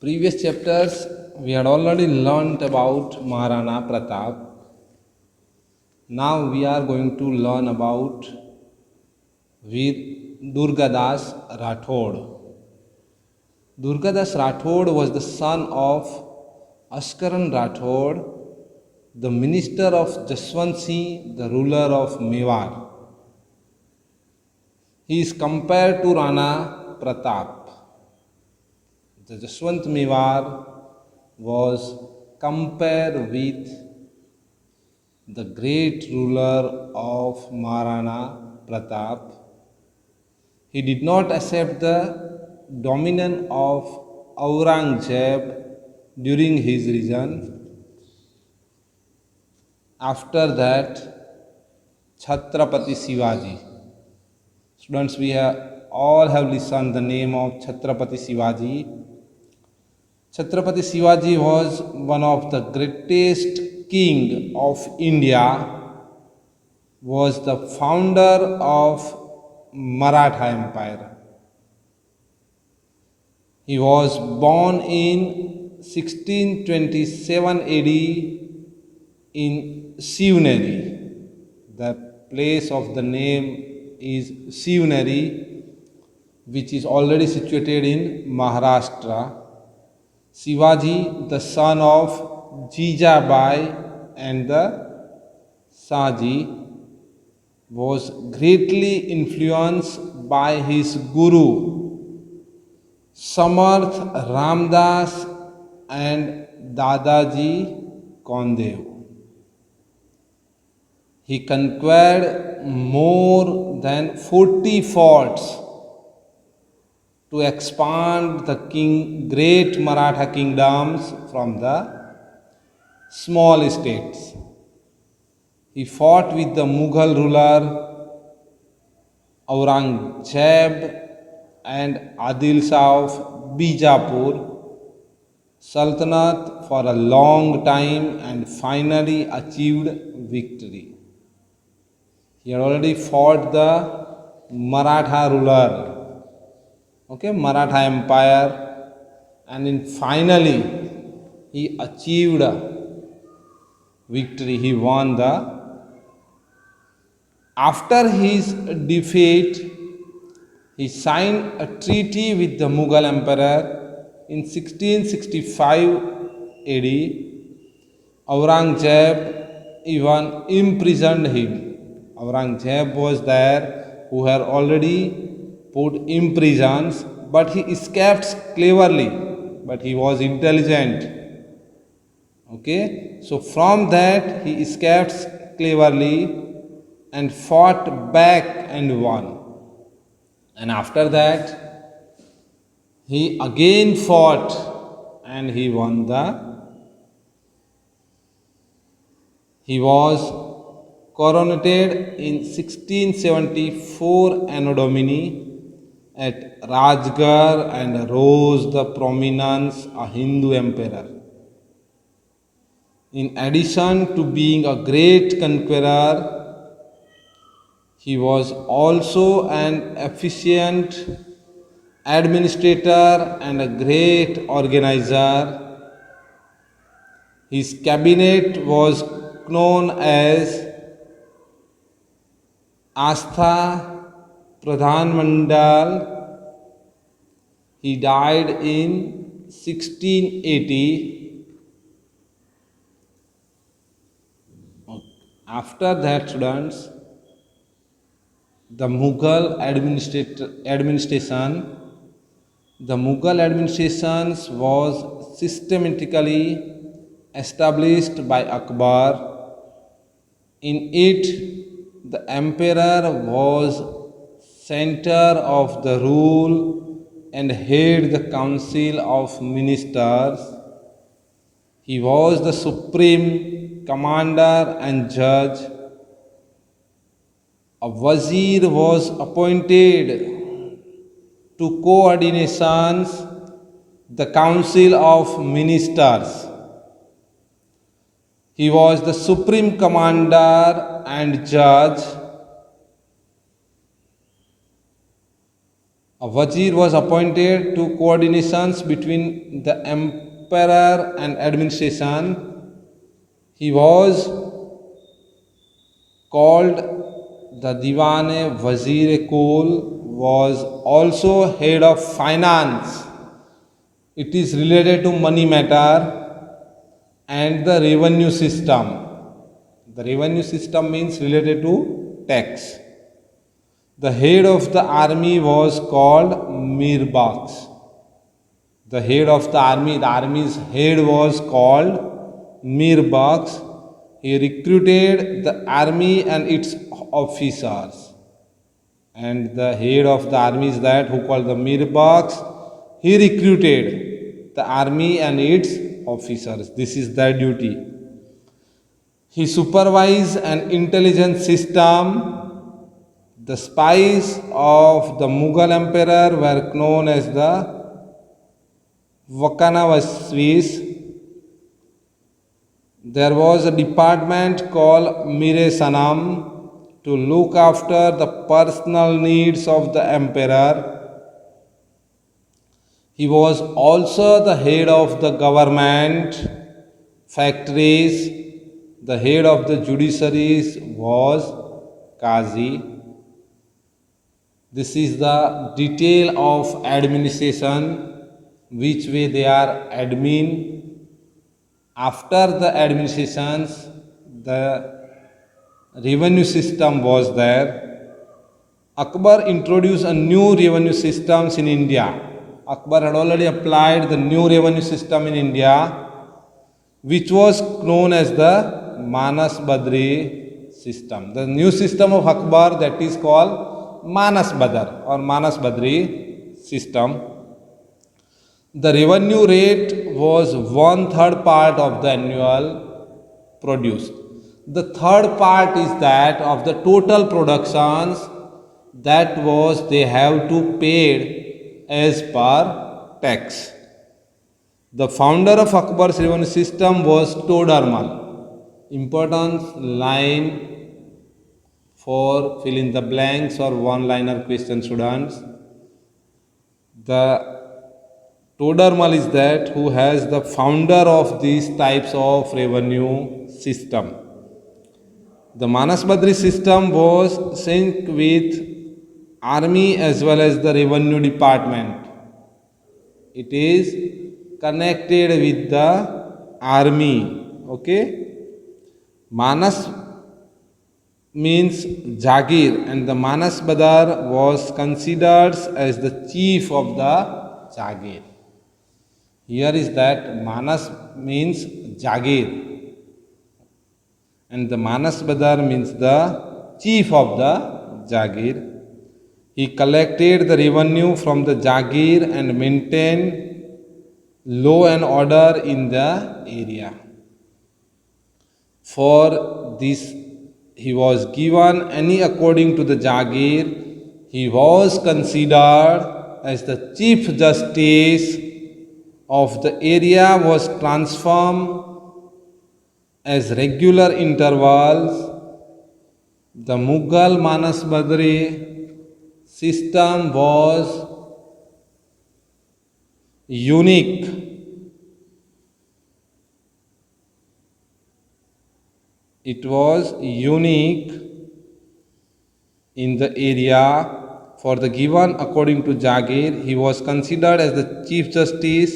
Previous chapters we had already learnt about Maharana Pratap. Now we are going to learn about Veer Durgadas Rathod. Durgadas Rathod was the son of Askaran Rathod, the minister of Jaswant Singh, the ruler of Mewar. He is compared to Rana Pratap. The Jaswant Mewar was compared with the great ruler of Maharana Pratap. He did not accept the dominion of Aurangzeb during his reign. After that, Chhatrapati Shivaji. Students, all have listened the name of Chhatrapati Shivaji. Chhatrapati Shivaji was one of the greatest king of India, was the founder of Maratha Empire. He was born in 1627 AD in Shivneri. The place of the name is Shivneri, which is already situated in Maharashtra. Shivaji, the son of Jijabai and the Shaji, was greatly influenced by his guru Samarth Ramdas and Dadaji Kondev. He conquered more than 40 forts to expand the great Maratha kingdoms from the small states. He fought with the Mughal ruler Aurangzeb and Adil Shah of Bijapur Sultanate for a long time and finally achieved victory. He had already fought the Maratha ruler, Maratha Empire, and then finally he achieved victory. He won After his defeat, he signed a treaty with the Mughal Emperor in 1665 AD. Aurangzeb even imprisoned him. Aurangzeb was there who had already put in prisons, but he escaped cleverly, but he was intelligent. So from that he escaped cleverly and fought back and won. And after that he again fought and he won He was coronated in 1674 Anno Domini at Rajgarh and rose the prominence a Hindu emperor. In addition to being a great conqueror, he was also an efficient administrator and a great organizer. His cabinet was known as Astha Pradhan Mandal. He died in 1680. After that, students, the Mughal administration was systematically established by Akbar. In it, the emperor was center of the rule and head the council of ministers. He was the supreme commander and judge. A wazir was appointed to coordinate the council of ministers. He was the supreme commander and judge. A wazir was appointed to coordinations between the emperor and administration. He was called the Diwane Wazir Kul, was also head of finance. It is related to money matter and the revenue system. The revenue system means related to tax. The head of the army was called Mir Bakhsh. The head of the army's head was called Mir Bakhsh. He recruited the army and its officers. And the head of the army is that who called the Mir Bakhsh. He recruited the army and its officers. This is their duty. He supervised an intelligence system. The spies of the Mughal emperor were known as the Vakanavasvis. There was a department called Mire Sanam to look after the personal needs of the emperor. He was also the head of the government, factories. The head of the judiciaries was Qazi. This is the detail of administration, which way they are admin. After the administrations, the revenue system was there. Akbar introduced a new revenue systems in India. Akbar had already applied the new revenue system in India, which was known as the Manas Badri system. The new system of Akbar, that is called Manas Badar or Manas Badri system. The revenue rate was 1/3 part of the annual produce. The third part is that of the total productions, that was they have to pay as per tax. The founder of Akbar's revenue system was Todarmal. Important line for fill in the blanks or one-liner question students. The Todarmal is that who has the founder of these types of revenue system. The Manas Badri system was synced with army as well as the revenue department. It is connected with the army. Okay. Manas means Jagir, and the Manas Badar was considered as the chief of the Jagir. Here is that Manas means Jagir, and the Manas Badar means the chief of the Jagir. He collected the revenue from the Jagir and maintained law and order in the area. For this, he was given any according to the Jagir. He was considered as the chief justice of the area, was transformed as regular intervals. The Mughal Manas Badri system was unique. It was unique in the area. For the given according to Jagir, he was considered as the chief justice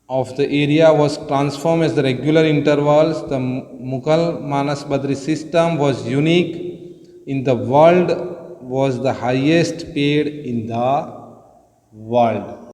of the area, was transformed as the regular intervals. The Mughal Manas Badri system was unique in the world, was the highest paid in the world.